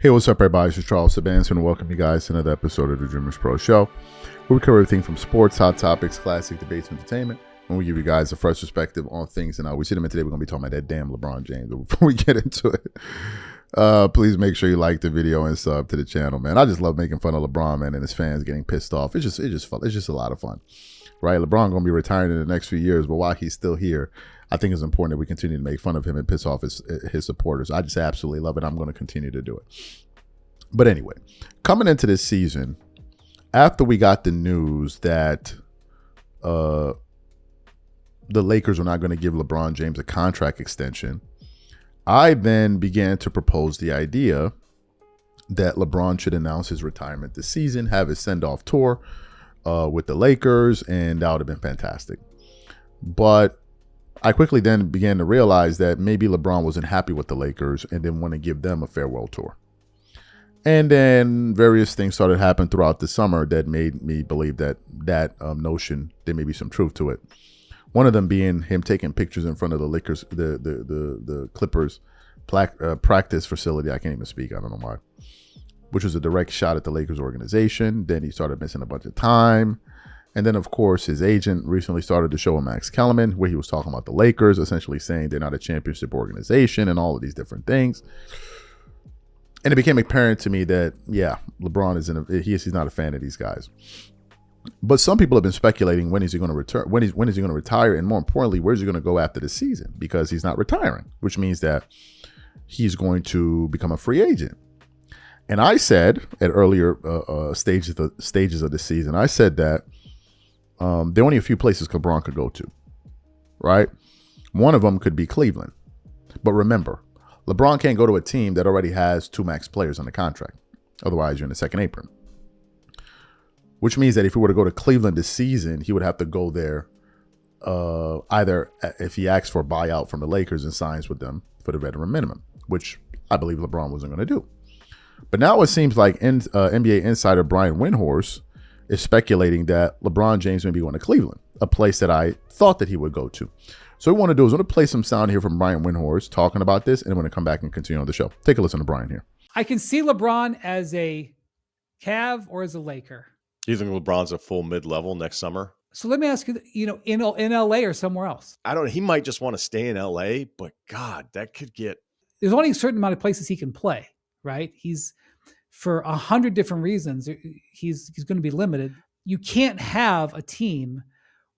Hey, what's up, everybody? This is Charles Sabanson, and welcome you guys to another episode of the DREAMERSPRO show, where we cover everything from sports, hot topics, classic debates, and entertainment, and we give you guys a fresh perspective on things. And we see them in today. We're going to be talking about that damn LeBron James. But before we get into it, please make sure you like the video and sub to the channel, man. I just love making fun of LeBron, man, and his fans getting pissed off. It's just fun. It's just a lot of fun, right? LeBron going to be retiring in the next few years, but while he's still here, I think it's important that we continue to make fun of him and piss off his supporters. I just absolutely love it. I'm going to continue to do it. But anyway, coming into this season, after we got the news that the Lakers were not going to give LeBron James a contract extension, I then began to propose the idea that LeBron should announce his retirement this season, have his send-off tour with the Lakers, and that would have been fantastic. But I quickly then began to realize that maybe LeBron wasn't happy with the Lakers and didn't want to give them a farewell tour. And then various things started happening throughout the summer that made me believe that notion, there may be some truth to it. One of them being him taking pictures in front of the Lakers, the Clippers practice facility. I can't even speak. I don't know why. Which was a direct shot at the Lakers organization. Then he started missing a bunch of time. And then, of course, his agent recently started to show Max Kellerman, where he was talking about the Lakers, essentially saying they're not a championship organization and all of these different things. And it became apparent to me that, yeah, LeBron he's not a fan of these guys. But some people have been speculating when is he going to return, when is he going to retire, and more importantly, where's he going to go after the season? Because he's not retiring, which means that he's going to become a free agent. And I said at earlier stages of the season, I said that there are only a few places LeBron could go to, right? One of them could be Cleveland. But remember, LeBron can't go to a team that already has two max players on the contract. Otherwise, you're in the second apron. Which means that if he were to go to Cleveland this season, he would have to go there either if he asks for a buyout from the Lakers and signs with them for the veteran minimum, which I believe LeBron wasn't going to do. But now it seems like NBA insider Brian Windhorst is speculating that LeBron James may be going to Cleveland, a place that I thought that he would go to. So what we want to do is we're going to play some sound here from Brian Windhorst talking about this, and I'm going to come back and continue on the show. Take a listen to Brian here. I can see LeBron as a Cav or as a Laker. Do you think LeBron's a full mid-level next summer? So let me ask you, in LA or somewhere else? I don't know. He might just want to stay in LA, but God, that could get... There's only a certain amount of places he can play, right? He's, for 100 different reasons, he's going to be limited. You can't have a team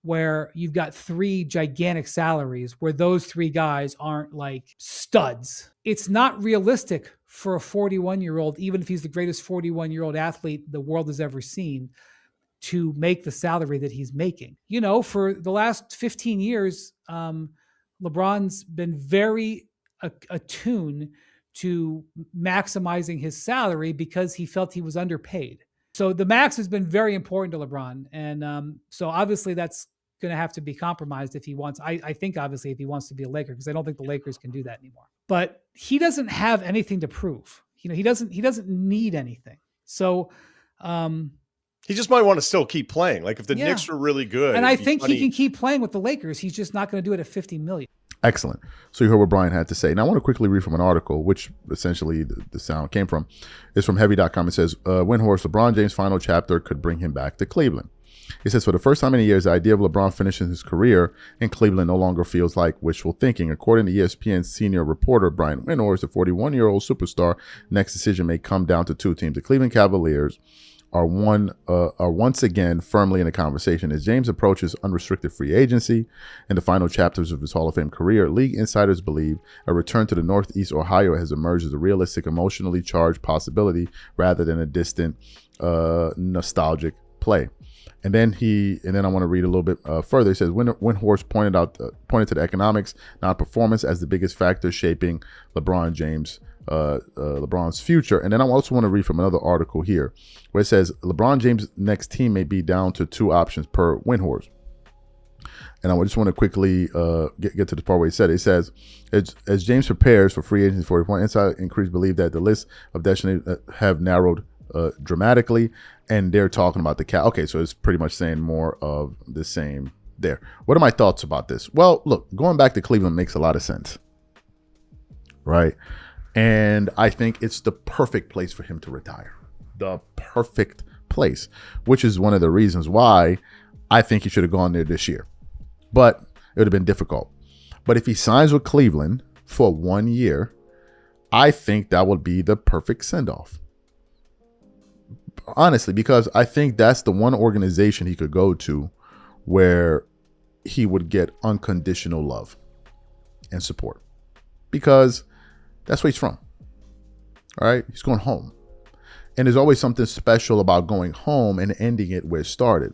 where you've got three gigantic salaries where those three guys aren't like studs. It's not realistic for a 41-year-old, even if he's the greatest 41-year-old athlete the world has ever seen, to make the salary that he's making. You know, for the last 15 years, LeBron's been very attuned to maximizing his salary because he felt he was underpaid. So the max has been very important to LeBron. And so obviously that's going to have to be compromised if he wants. I think obviously if he wants to be a Laker, because I don't think the Lakers can do that anymore. But he doesn't have anything to prove. You know, he doesn't need anything. So he just might want to still keep playing. Like if the Knicks were really good. And I think he can keep playing with the Lakers. He's just not going to do it at $50 million. Excellent. So you heard what Brian had to say. Now I want to quickly read from an article, which essentially the sound came from. It's from heavy.com. It says, Windhorst, LeBron James' final chapter could bring him back to Cleveland. It says, for the first time in years, the idea of LeBron finishing his career in Cleveland no longer feels like wishful thinking. According to ESPN senior reporter Brian Windhorst, the 41-year-old superstar, next decision may come down to two teams. The Cleveland Cavaliers are once again firmly in the conversation as James approaches unrestricted free agency in the final chapters of his Hall of Fame career. League insiders believe a return to the Northeast Ohio has emerged as a realistic, emotionally charged possibility rather than a distant, nostalgic play. And then I want to read a little bit further. He says, Windhorst pointed to the economics, not performance, as the biggest factor shaping LeBron's future. And then I also want to read from another article here where it says LeBron James' next team may be down to two options per Windhorst. And I just want to quickly get to the part where he said, it says, as James prepares for free agency 41, inside increased believe that the list of destinations have narrowed dramatically, and they're talking about the cap. Okay, so it's pretty much saying more of the same there. What are my thoughts about this? Well, look, going back to Cleveland makes a lot of sense, right? And I think it's the perfect place for him to retire. The perfect place, which is one of the reasons why I think he should have gone there this year. But it would have been difficult. But if he signs with Cleveland for 1 year, I think that would be the perfect send-off. Honestly, because I think that's the one organization he could go to where he would get unconditional love and support. Because that's where he's from. All right? He's going home. And there's always something special about going home and ending it where it started,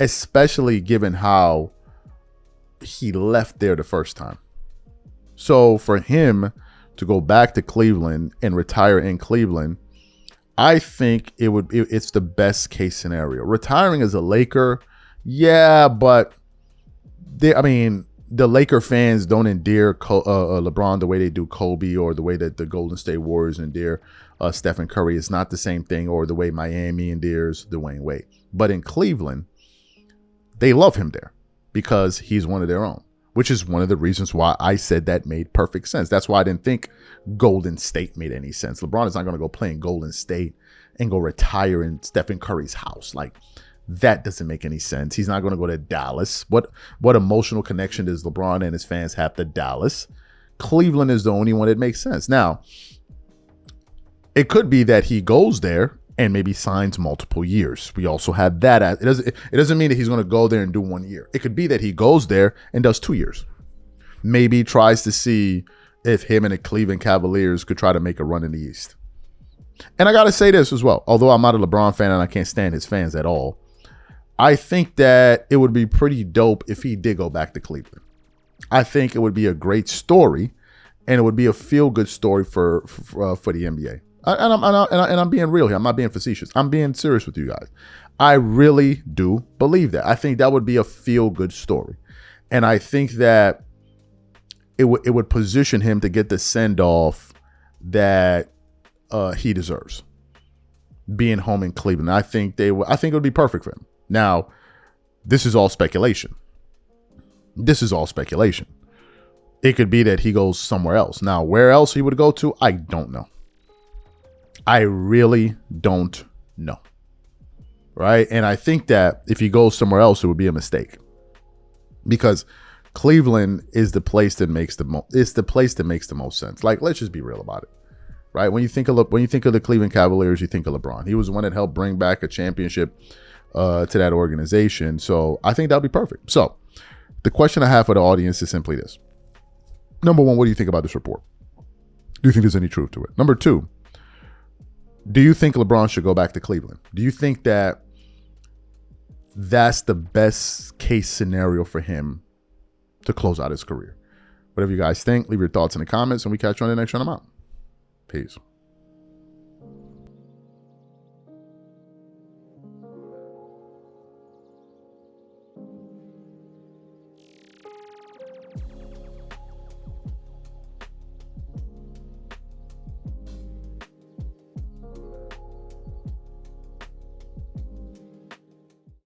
especially given how he left there the first time. So for him to go back to Cleveland and retire in Cleveland, I think it's the best case scenario. Retiring as a Laker, yeah, but the Laker fans don't endear LeBron the way they do Kobe, or the way that the Golden State Warriors endear Stephen Curry. It's not the same thing, or the way Miami endears Dwayne Wade. But in Cleveland, they love him there because he's one of their own, which is one of the reasons why I said that made perfect sense. That's why I didn't think Golden State made any sense. LeBron is not going to go play in Golden State and go retire in Stephen Curry's house. Like, that doesn't make any sense. He's not going to go to Dallas. What emotional connection does LeBron and his fans have to Dallas? Cleveland is the only one that makes sense. Now, it could be that he goes there and maybe signs multiple years. We also have that. It doesn't mean that he's going to go there and do 1 year. It could be that he goes there and does 2 years. Maybe tries to see if him and the Cleveland Cavaliers could try to make a run in the East. And I got to say this as well. Although I'm not a LeBron fan and I can't stand his fans at all, I think that it would be pretty dope if he did go back to Cleveland. I think it would be a great story, and it would be a feel-good story for the NBA. And I'm being real here. I'm not being facetious. I'm being serious with you guys. I really do believe that. I think that would be a feel-good story. And I think that it would position him to get the send-off that he deserves, being home in Cleveland. I think it would be perfect for him. Now, this is all speculation. It could be that he goes somewhere else. Now, where else he would go to, I don't know. I really don't know. Right? And I think that if he goes somewhere else, it would be a mistake. Because Cleveland is the place that makes the most sense. Like, let's just be real about it. Right? When you think of the Cleveland Cavaliers, you think of LeBron. He was the one that helped bring back a championship to that organization. So I think that would be perfect. So the question I have for the audience is simply this. Number one, what do you think about this report? Do you think there's any truth to it? Number two, do you think LeBron should go back to Cleveland? Do you think that that's the best case scenario for him to close out his career? Whatever you guys think, leave your thoughts in the comments, and we catch you on the next one. I'm out. Peace.